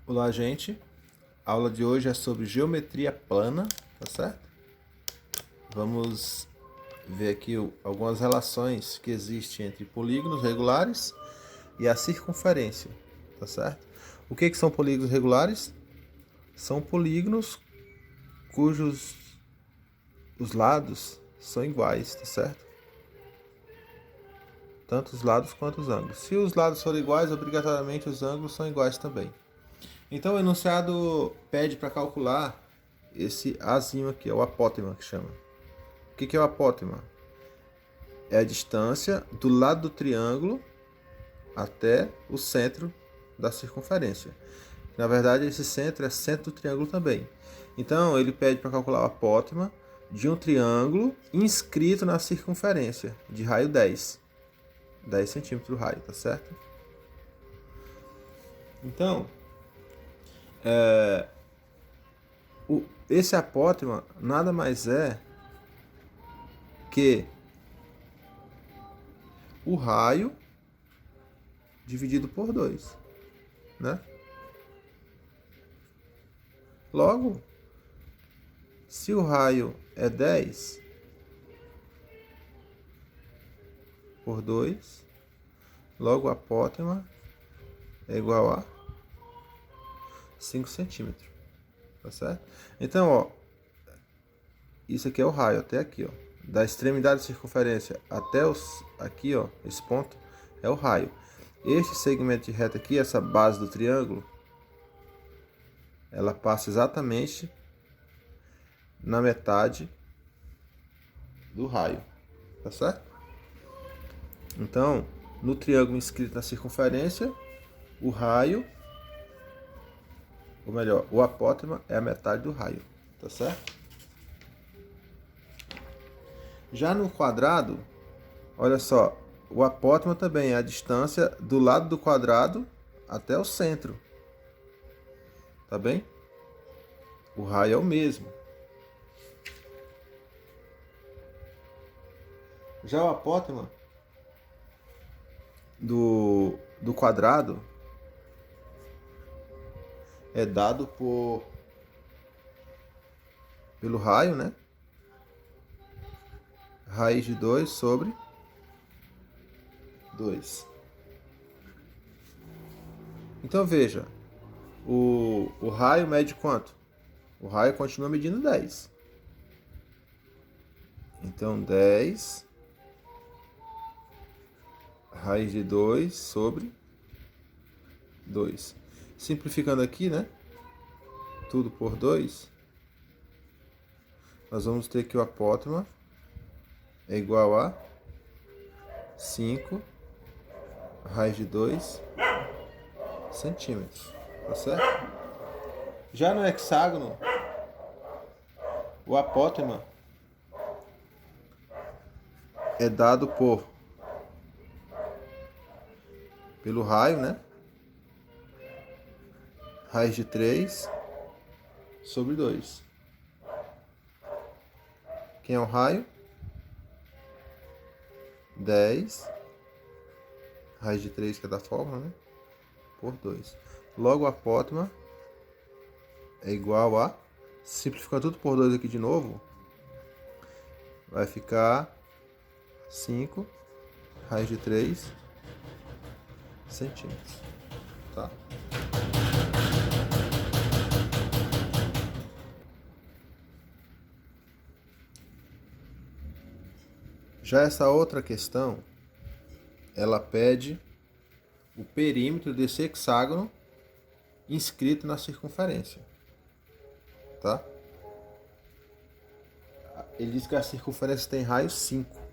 Olá, gente. A aula de hoje é sobre geometria plana, tá certo? Vamos ver aqui algumas relações que existem entre polígonos regulares e a circunferência, tá certo? O que são polígonos regulares? São polígonos cujos os lados são iguais, tá certo? Tanto os lados quanto os ângulos. Se os lados forem iguais, obrigatoriamente os ângulos são iguais também. Então o enunciado pede para calcular esse Azinho aqui, é o apótema que chama. O que é o apótema? É a distância do lado do triângulo até o centro da circunferência. Na verdade, esse centro é centro do triângulo também. Então ele pede para calcular o apótema de um triângulo inscrito na circunferência, de raio 10. 10 centímetros o raio, tá certo? Então, esse apótema nada mais é que o raio dividido por 2, né? Logo, se o raio é 10 por 2, logo o apótema é igual a 5 centímetros, tá certo? Então, ó, isso aqui é o raio até aqui, ó. Da extremidade da circunferência até aqui, ó, esse ponto é o raio. Este segmento de reta aqui, essa base do triângulo, ela passa exatamente na metade do raio, tá certo? Então, no triângulo inscrito na circunferência, o raio, ou melhor, o apótema é a metade do raio, tá certo? Já no quadrado, olha só, o apótema também é a distância do lado do quadrado até o centro, tá bem? O raio é o mesmo. Já o apótema do quadrado é dado pelo raio, né? Raiz de 2 sobre 2. Então veja, o raio mede quanto? O raio continua medindo 10. Então 10 raiz de 2 sobre 2. Simplificando aqui, né? Tudo por 2. Nós vamos ter que o apótema é igual a 5 raiz de 2 centímetros, tá certo? Já no hexágono, o apótema é dado pelo raio, né? Raiz de 3 sobre 2. Quem é o raio? 10 raiz de 3, que é da fórmula, né? Por 2. Logo, o apótema é igual a... Simplificando tudo por 2 aqui de novo, vai ficar 5 raiz de 3 centímetros. Tá? Já essa outra questão, ela pede o perímetro desse hexágono inscrito na circunferência, tá? Ele diz que a circunferência tem raio 5.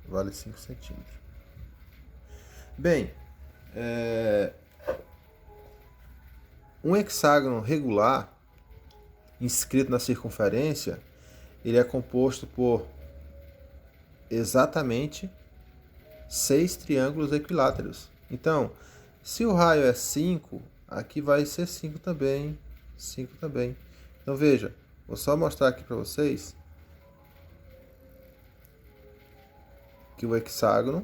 Vale 5 centímetros. Bem, um hexágono regular inscrito na circunferência, ele é composto por exatamente 6 triângulos equiláteros. Então, se o raio é 5, aqui vai ser 5 também, 5 também. Então veja, vou só mostrar aqui para vocês que o hexágono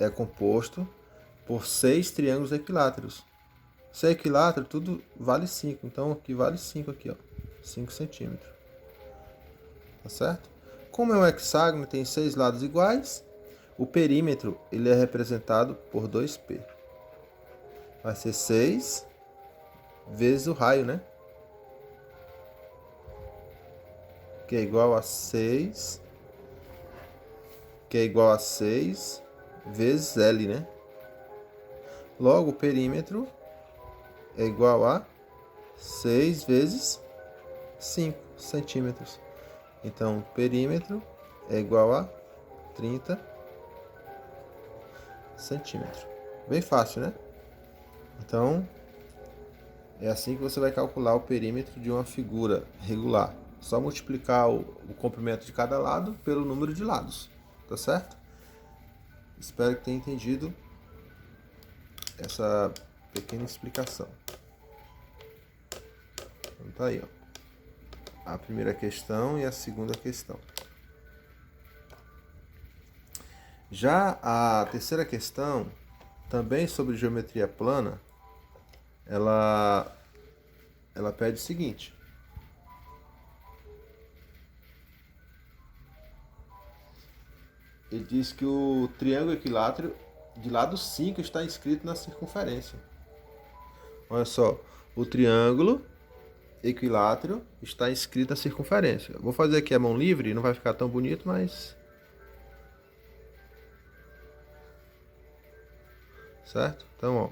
é composto por 6 triângulos equiláteros. Se é equilátero, tudo vale 5. Então aqui vale 5 aqui, ó. 5 centímetros. Tá certo? Como é um hexágono e tem 6 lados iguais, o perímetro ele é representado por 2π. Vai ser 6 vezes o raio, né? Que é igual a 6. Que é igual a 6 vezes L, né? Logo, o perímetro é igual a 6 vezes 5 centímetros. Então, o perímetro é igual a 30 centímetros. Bem fácil, né? Então, é assim que você vai calcular o perímetro de uma figura regular. Só multiplicar o comprimento de cada lado pelo número de lados. Tá certo? Espero que tenha entendido essa pequena explicação. Então tá aí, ó. A primeira questão e a segunda questão. Já a terceira questão, também sobre geometria plana, ela pede o seguinte: ele diz que o triângulo equilátero de lado 5 está inscrito na circunferência. Olha só, o triângulo equilátero está inscrito na circunferência. Eu vou fazer aqui a mão livre, não vai ficar tão bonito, mas... Certo? Então, ó.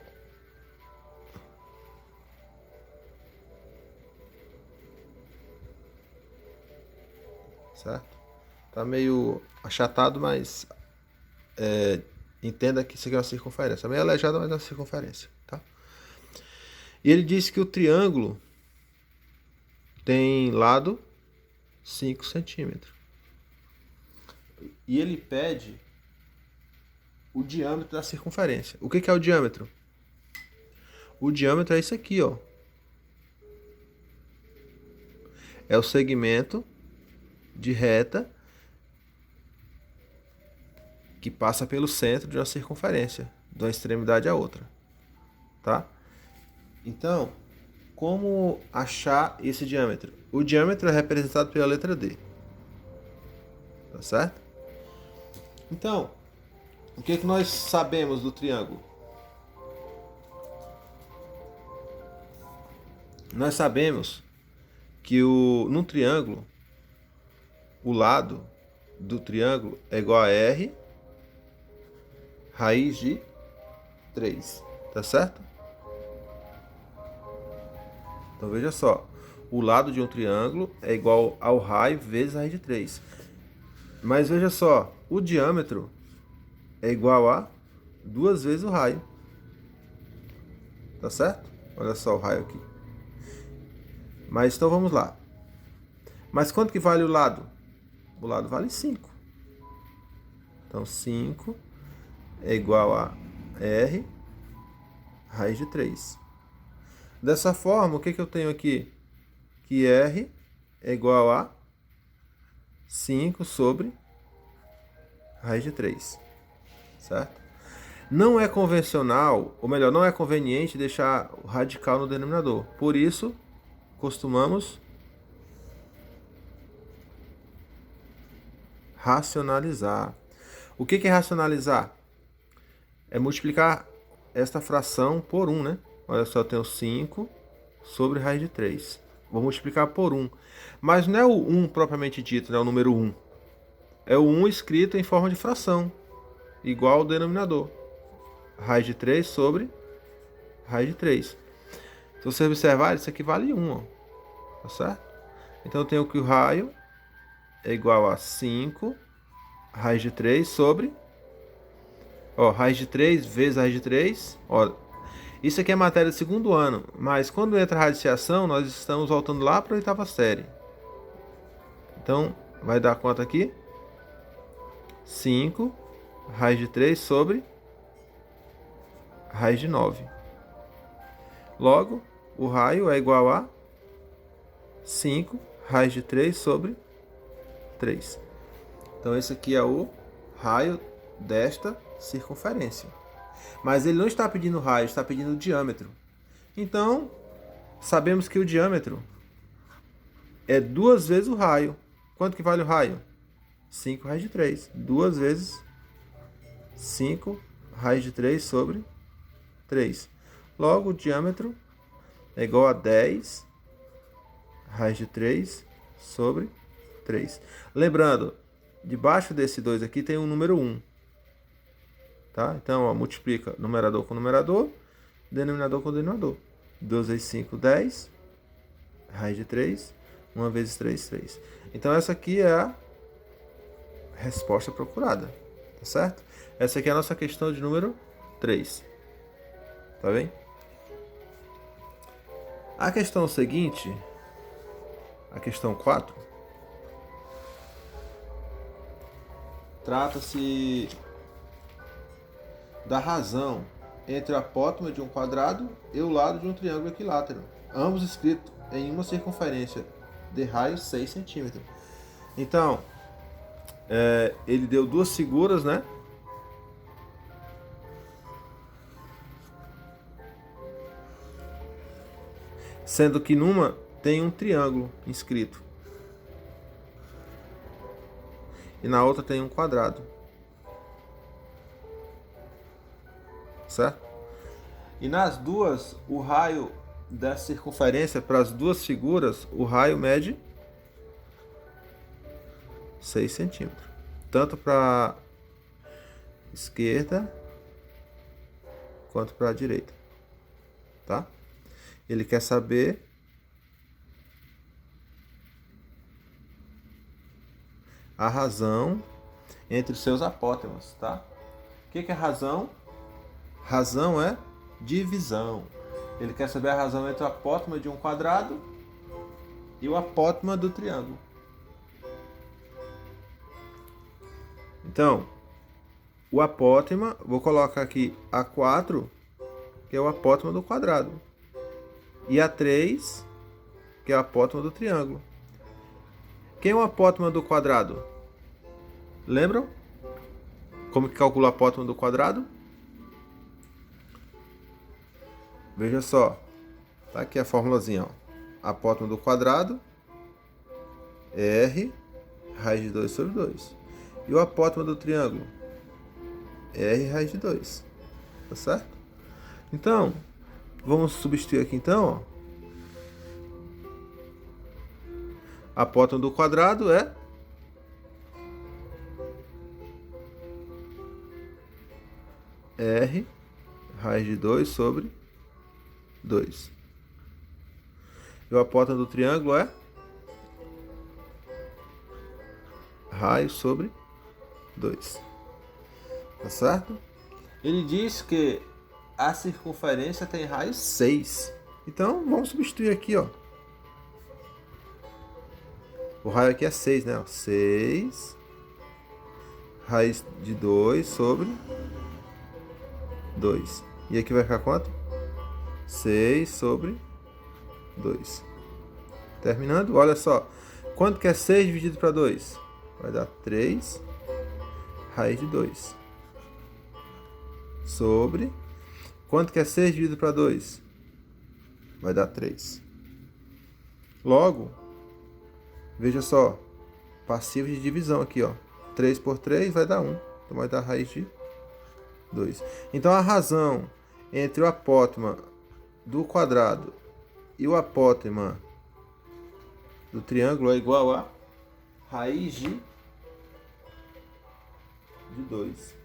Certo? Tá meio achatado, mas... entenda que isso aqui é uma circunferência. É meio aleijado, mas é uma circunferência, tá? E ele diz que o triângulo tem lado 5 centímetros. E ele pede o diâmetro da circunferência. O que é o diâmetro? O diâmetro é isso aqui, ó. É o segmento de reta que passa pelo centro de uma circunferência, de uma extremidade à outra, tá? Então, como achar esse diâmetro? O diâmetro é representado pela letra D. Tá certo? Então, o que nós sabemos do triângulo? Nós sabemos que num triângulo, o lado do triângulo é igual a R raiz de 3. Tá certo? Então veja só, o lado de um triângulo é igual ao raio vezes a raiz de 3. Mas veja só, o diâmetro é igual a 2 vezes o raio. Tá certo? Olha só o raio aqui. Mas então vamos lá. Mas quanto que vale o lado? O lado vale 5. Então 5 é igual a R raiz de 3. Dessa forma, o que eu tenho aqui? Que R é igual a 5 sobre raiz de 3. Certo? Não é convencional, ou melhor, não é conveniente deixar o radical no denominador. Por isso, costumamos racionalizar. O que é racionalizar? É multiplicar esta fração por 1, né? Olha só, eu tenho 5 sobre raiz de 3. Vou multiplicar por 1. Mas não é o 1 propriamente dito, né? O número 1. É o 1 escrito em forma de fração, igual ao denominador. Raiz de 3 sobre raiz de 3. Se você observar, isso aqui vale 1, ó. Tá certo? Então eu tenho que o raio é igual a 5 raiz de 3 sobre... Ó, raiz de 3 vezes raiz de 3. Ó, isso aqui é matéria do segundo ano, mas quando entra a radiciação, nós estamos voltando lá para a oitava série. Então, vai dar quanto aqui? 5 raiz de 3 sobre raiz de 9. Logo, o raio é igual a 5 raiz de 3 sobre 3. Então, esse aqui é o raio desta circunferência. Mas ele não está pedindo raio, está pedindo diâmetro. Então, sabemos que o diâmetro é 2 vezes o raio. Quanto que vale o raio? 5 raiz de 3. 2 vezes 5 raiz de 3 sobre 3. Logo, o diâmetro é igual a 10 raiz de 3 sobre 3. Lembrando, debaixo desse 2 aqui tem um número 1. Tá? Então, ó, multiplica numerador com numerador, denominador com denominador. 2 vezes 5, 10. Raiz de 3. 1 vezes 3, 3. Então, essa aqui é a resposta procurada. Tá certo? Essa aqui é a nossa questão de número 3. Tá bem? A questão seguinte, a questão 4, trata-se da razão entre o apótema de um quadrado e o lado de um triângulo equilátero, ambos escritos em uma circunferência de raio 6 centímetros. Então, ele deu duas figuras, né? Sendo que numa tem um triângulo inscrito e na outra tem um quadrado. Certo? E nas duas, o raio da circunferência para as duas figuras, o raio mede 6 centímetros. Tanto para esquerda quanto para a direita. Tá? Ele quer saber a razão entre os seus apótemas, tá? O que é razão? Razão é divisão. Ele quer saber a razão entre o apótema de um quadrado e o apótema do triângulo. Então, o apótema, vou colocar aqui A4, que é o apótema do quadrado, e A3, que é o apótema do triângulo. Quem é o apótema do quadrado? Lembram? Como que calcula o apótema do quadrado? Veja só. Tá aqui a formulazinha, ó. Apótema do quadrado, R raiz de 2 sobre 2. E o apótema do triângulo? R raiz de 2. Tá certo? Então, vamos substituir aqui então, ó. Apótema do quadrado é R raiz de 2 sobre 2. E o apótema do triângulo é raio sobre 2. Tá certo? Ele diz que a circunferência tem raio 6. Então, vamos substituir aqui, ó. O raio aqui é 6, né? 6 raiz de 2 sobre 2. E aqui vai ficar quanto? 6 sobre 2. Terminando, olha só. Quanto que é 6 dividido para 2? Vai dar 3 raiz de 2. Sobre. Quanto que é 6 dividido para 2? Vai dar 3. Logo, veja só. Passivo de divisão aqui, ó. 3 por 3 vai dar 1. Então vai dar raiz de 2. Então a razão entre o apótema do quadrado e o apótema do triângulo é igual a raiz de 2.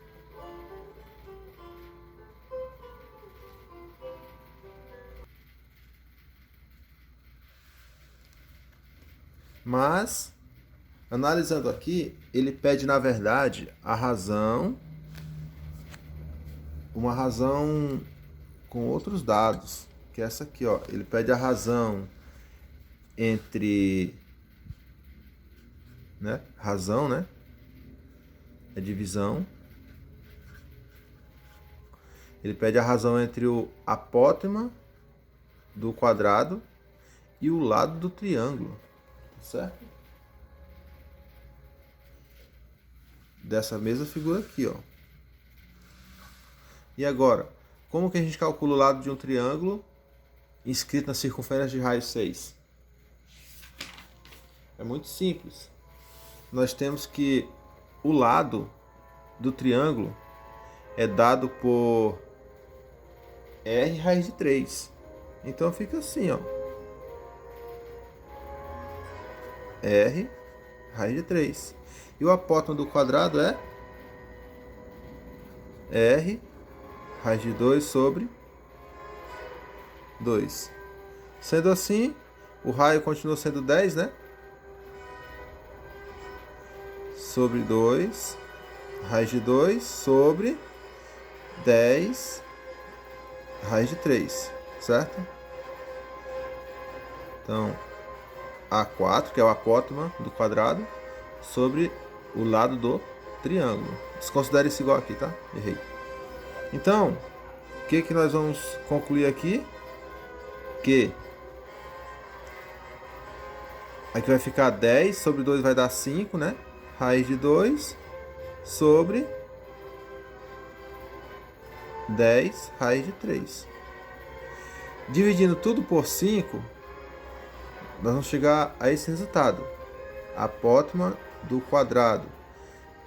Mas, analisando aqui, ele pede, na verdade, a razão, uma razão com outros dados, que é essa aqui, ó. Ele pede a razão entre, né? Razão, né? É divisão. Ele pede a razão entre o apótema do quadrado e o lado do triângulo, certo? Dessa mesma figura aqui, ó. E agora, como que a gente calcula o lado de um triângulo inscrito na circunferência de raio 6? É muito simples. Nós temos que o lado do triângulo é dado por R raiz de 3. Então fica assim, ó. R raiz de 3. E o apótema do quadrado é R raiz de 2 sobre 2. Sendo assim, o raio continua sendo 10, né? Sobre 2. Raiz de 2 sobre 10 raiz de 3, certo? Então, A4, que é o apótema do quadrado, sobre o lado do triângulo. Desconsidere isso igual aqui, tá? Errei. Então, o que nós vamos concluir aqui? Que aqui vai ficar 10 sobre 2 vai dar 5, né? Raiz de 2 sobre 10 raiz de 3. Dividindo tudo por 5, nós vamos chegar a esse resultado. Apótema do quadrado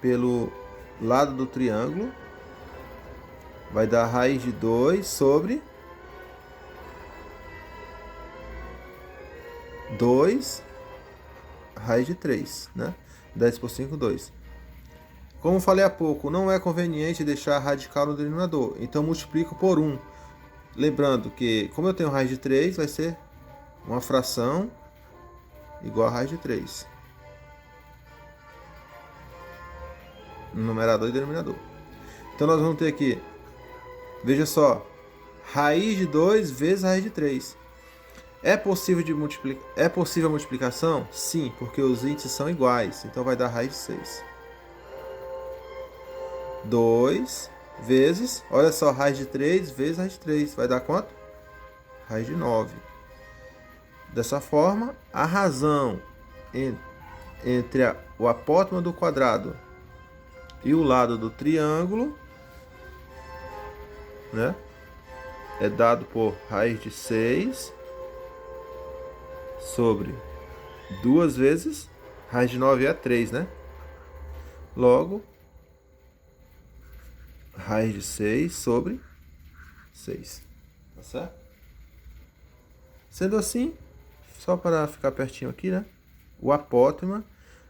pelo lado do triângulo vai dar raiz de 2 sobre 2 raiz de 3, né? 10 por 5, 2. Como falei há pouco, não é conveniente deixar a radical no denominador, então multiplico por 1. Lembrando que, como eu tenho raiz de 3, vai ser uma fração igual a raiz de 3. No numerador e denominador. Então nós vamos ter aqui, veja só, raiz de 2 vezes raiz de 3. É possível a multiplicação? Sim, porque os índices são iguais. Então vai dar raiz de 6. 2 vezes, olha só, raiz de 3 vezes raiz de 3. Vai dar quanto? Raiz de 9. Dessa forma, a razão entre o apótema do quadrado e o lado do triângulo, né, é dado por raiz de 6 sobre 2 vezes raiz de 9 é 3, né? Logo, raiz de 6 sobre 6. Tá certo? Sendo assim, só para ficar pertinho aqui, né? O apótema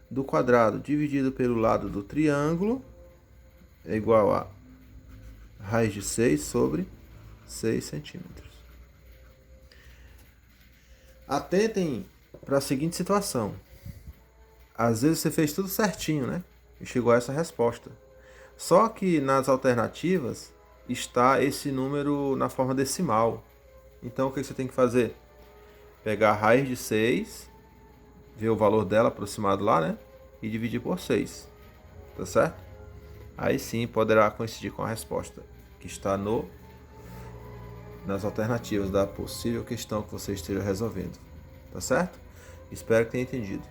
do quadrado dividido pelo lado do triângulo é igual a raiz de 6 sobre 6 centímetros. Atentem para a seguinte situação. Às vezes você fez tudo certinho, né? E chegou a essa resposta. Só que nas alternativas está esse número na forma decimal. Então o que você tem que fazer? Pegar a raiz de 6, ver o valor dela aproximado lá, né? E dividir por 6. Tá certo? Aí sim poderá coincidir com a resposta que está nas alternativas da possível questão que você esteja resolvendo. Tá certo? Espero que tenha entendido.